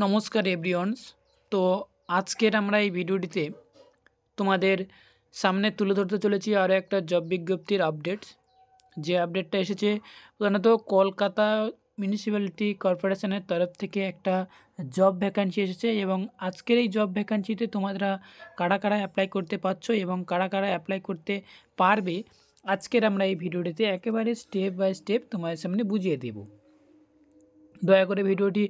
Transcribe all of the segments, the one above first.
নমস্কার এভরিওয়ানস। তো আজকের আমরা এই ভিডিওটিতে তোমাদের সামনে তুলে ধরতে চলেছি আরও একটা জব বিজ্ঞপ্তির আপডেটস। যে আপডেটটা এসেছে প্রধানত কলকাতা মিউনিসিপ্যালিটি কর্পোরেশনের তরফ থেকে একটা জব ভ্যাকান্সি এসেছে এবং আজকের এই জব ভ্যাকান্সিতে তোমরা কারা কারা অ্যাপ্লাই করতে পারছো এবং কারা কারা অ্যাপ্লাই করতে পারবে আজকের আমরা এই ভিডিওটিতে একেবারে স্টেপ বাই স্টেপ তোমাদের সামনে বুঝিয়ে দেব। দয়া করে ভিডিওটি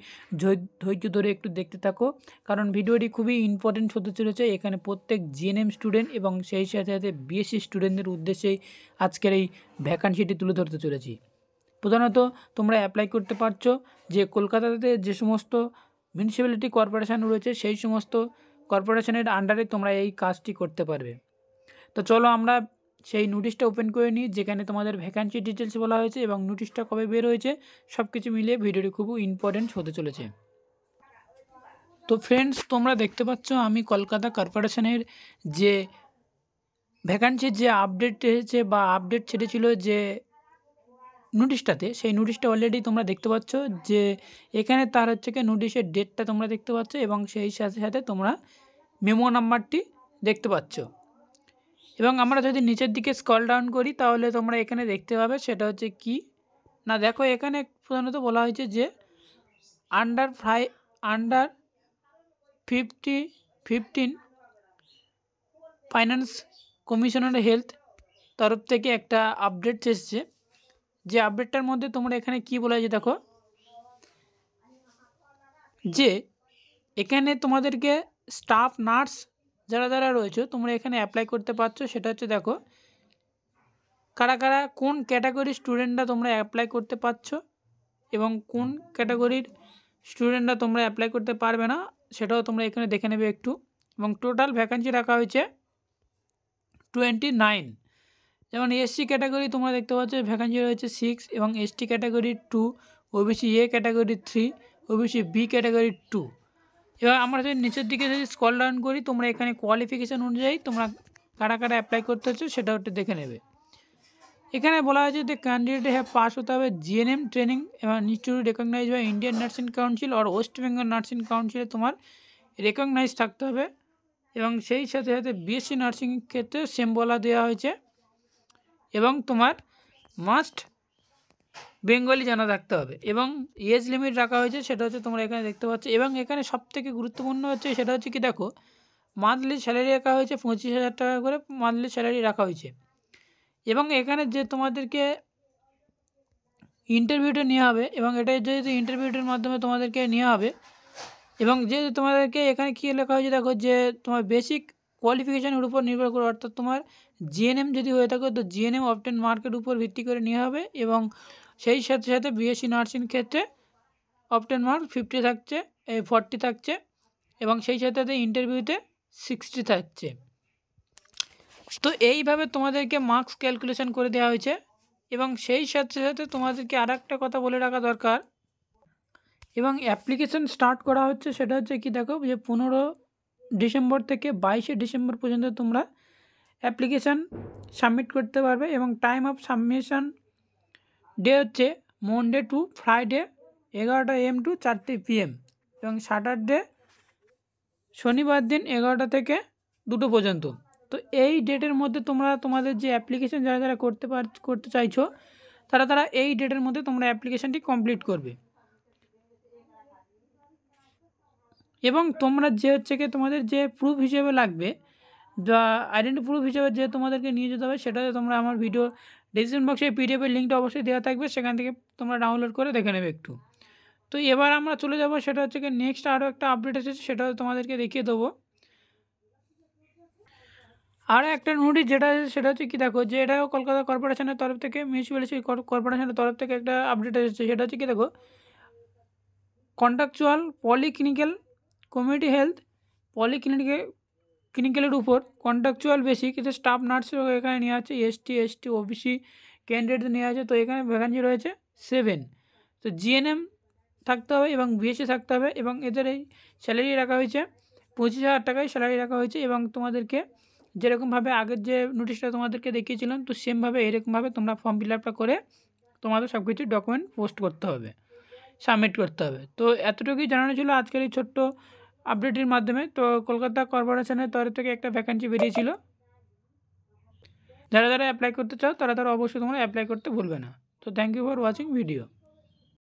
ধৈর্য ধরে একটু দেখতে থাকো, কারণ ভিডিওটি খুবই ইম্পর্টেন্ট হতে চলেছে। এখানে প্রত্যেক জিএনএম স্টুডেন্ট এবং সেই সাথে সাথে বিএসসি স্টুডেন্টদের উদ্দেশ্যেই আজকের এই ভ্যাকান্সিটি তুলে ধরতে চলেছি। প্রধানত তোমরা অ্যাপ্লাই করতে পারছো যে কলকাতাতে যে সমস্ত মিউনিসিপ্যালিটি কর্পোরেশন রয়েছে সেই সমস্ত কর্পোরেশনের আন্ডারে তোমরা এই কাজটি করতে পারবে। তো চলো আমরা সেই নোটিশটা ওপেন করে নিই, যেখানে তোমাদের ভ্যাকান্সি ডিটেলস বলা হয়েছে এবং নোটিশটা কবে বের হয়েছে সব কিছু মিলিয়ে ভিডিওটি খুব ইম্পর্টেন্ট হতে চলেছে। তো ফ্রেন্ডস, তোমরা দেখতে পাচ্ছ আমি কলকাতা কর্পোরেশনের যে ভ্যাকান্সির যে আপডেট এসেছে বা আপডেট ছেড়েছিল যে নোটিশটাতে, সেই নোটিশটা অলরেডি তোমরা দেখতে পাচ্ছ যে এখানে তার হচ্ছে কি নোটিশের ডেটটা তোমরা দেখতে পাচ্ছ এবং সেই সাথে সাথে তোমরা মেমো নাম্বারটি দেখতে পাচ্ছ। এবং আমরা যদি নিচের দিকে স্ক্রল ডাউন করি তাহলে তোমরা এখানে দেখতে পাবে সেটা হচ্ছে কি না, দেখো এখানে প্রধানত বলা হয়েছে যে আন্ডার 15 ফাইন্যান্স কমিশনার হেলথ তরফ থেকে একটা আপডেট এসেছে। যে আপডেটটার মধ্যে তোমরা এখানে কি বলা হয়েছে দেখো, যে এখানে তোমাদেরকে স্টাফ নার্স যারা যারা রয়েছে তোমরা এখানে অ্যাপ্লাই করতে পারছো। সেটা হচ্ছে দেখো কারা কারা কোন ক্যাটাগরির স্টুডেন্টরা তোমরা অ্যাপ্লাই করতে পারছো এবং কোন ক্যাটাগরির স্টুডেন্টরা তোমরা অ্যাপ্লাই করতে পারবে না সেটাও তোমরা এখানে দেখে নেবে একটু। এবং টোটাল ভ্যাকান্সি রাখা হয়েছে 29। যেমন এসসি ক্যাটাগরি তোমরা দেখতে পাচ্ছ ভ্যাকান্সি রয়েছে 6 এবং ST category 2, OBC A category 3, OBC B category 2। এবার আমরা যদি নিচের দিকে যদি স্ক্রল ডাউন করি তোমরা এখানে কোয়ালিফিকেশান অনুযায়ী তোমরা কারা কারা অ্যাপ্লাই করতে হচ্ছে সেটাও একটু দেখে নেবে। এখানে বলা হয়েছে যে ক্যান্ডিডেট হ্যাভ পাস হতে হবে জিএনএম ট্রেনিং এবং institute recognize by Indian nursing council আর ওয়েস্ট বেঙ্গল নার্সিং কাউন্সিলে তোমার রেকগনাইজ থাকতে হবে এবং সেই সাথে সাথে বিএসসি নার্সিং ক্ষেত্রে সেম বলা দেওয়া হয়েছে এবং তোমার মাস্ট বেঙ্গলি জানা থাকতে হবে এবং এজ লিমিট রাখা হয়েছে সেটা হচ্ছে তোমরা এখানে দেখতে পাচ্ছ। এবং এখানে সবথেকে গুরুত্বপূর্ণ হচ্ছে সেটা হচ্ছে কি দেখো মান্থলি স্যালারি রাখা হয়েছে 25,000 টাকা করে মান্থলি স্যালারি রাখা হয়েছে। এবং এখানে যে তোমাদেরকে ইন্টারভিউটা নেওয়া হবে এবং এটা যেহেতু ইন্টারভিউটার মাধ্যমে তোমাদেরকে নেওয়া হবে এবং যেহেতু তোমাদেরকে এখানে কী লেখা হয়েছে দেখো যে তোমার বেসিক কোয়ালিফিকেশানের উপর নির্ভর করে, অর্থাৎ তোমার জিএনএম যদি হয়ে থাকে তো জিএনএম অবটেন মার্কের উপর ভিত্তি করে নেওয়া হবে এবং সেই সাথে সাথে বিএসসি নার্সিং ক্ষেত্রে অবটেন মার্ক 40 থাকছে এবং সেই সাথে সাথে ইন্টারভিউতে 60 থাকছে। তো এইভাবে তোমাদেরকে মার্কস ক্যালকুলেশন করে দেওয়া হয়েছে। এবং সেই সাথে সাথে তোমাদেরকে আর একটা কথা বলে রাখা দরকার, এবং অ্যাপ্লিকেশন স্টার্ট করা হচ্ছে সেটা হচ্ছে কি দেখো যে 15 ডিসেম্বর থেকে 22 ডিসেম্বর পর্যন্ত তোমরা অ্যাপ্লিকেশান সাবমিট করতে পারবে এবং টাইম অফ সাবমিশন ডে হচ্ছে মনডে টু ফ্রাইডে 11টা AM টু 4টে PM এবং স্যাটারডে শনিবার দিন 11টা থেকে 2টো পর্যন্ত। তো এই ডেটের মধ্যে তোমরা তোমাদের যে অ্যাপ্লিকেশান যারা যারা করতে চাইছো তারা এই ডেটের মধ্যে তোমরা অ্যাপ্লিকেশানটি কমপ্লিট করবে। এবং তোমরা যে হচ্ছে কি তোমাদের যে প্রুফ হিসেবে লাগবে যা আইডেন্টি প্রুফ হিসেবে যে তোমাদেরকে নিয়ে যেতে হবে সেটা তোমরা আমার ভিডিও ডিসক্রিপশন বক্সে পিডিএফের লিঙ্কটা অবশ্যই দেওয়া থাকবে, সেখান থেকে তোমরা ডাউনলোড করে দেখে নেবে একটু। তো এবার আমরা চলে যাব সেটা হচ্ছে কি নেক্সট আরও একটা আপডেট এসেছে সেটা তোমাদেরকে দেখিয়ে দেবো। আরও একটা নোটিশ যেটা সেটা হচ্ছে কি দেখো যে এটাও কলকাতা কর্পোরেশনের তরফ থেকে মিউনিসিপ্যালিটি কর্পোরেশনের তরফ থেকে একটা আপডেট এসেছে। সেটা হচ্ছে কি দেখো কন্ট্রাকচুয়াল পলিক্লিনিক্যাল কমিউনিটি হেলথ ক্লিনিক্যালের উপর কন্ট্রাকচুয়াল বেসিক এতে স্টাফ নার্সও এখানে নেওয়া আছে, এসটি ওবিসি ক্যান্ডিডেট নেওয়া আছে। তো এখানে ভ্যাকান্সি রয়েছে 7। তো জিএনএম থাকতে হবে এবং বিএসসি থাকতে হবে এবং এদের এই স্যালারি রাখা হয়েছে 25,000 টাকায় স্যালারি রাখা হয়েছে এবং তোমাদেরকে যেরকমভাবে আগের যে নোটিশটা তোমাদেরকে দেখিয়েছিলাম তো সেমভাবে এরকমভাবে তোমরা ফর্ম ফিল আপটা করে তোমাদের সব কিছু ডকুমেন্ট পোস্ট করতে হবে। সাবমিট করতে হবে। তো এতটুকুই জানানো ছিল আজকের এই ছোট্ট আপডেটের মাধ্যমে। তো কলকাতা কর্পোরেশনের তরফ থেকে একটা ভ্যাকেন্সি বেরিয়েছিল, যারা যারা অ্যাপ্লাই করতে চাও তারা অবশ্যই তোমরা অ্যাপ্লাই করতে ভুলবে না। তো thank you for watching video.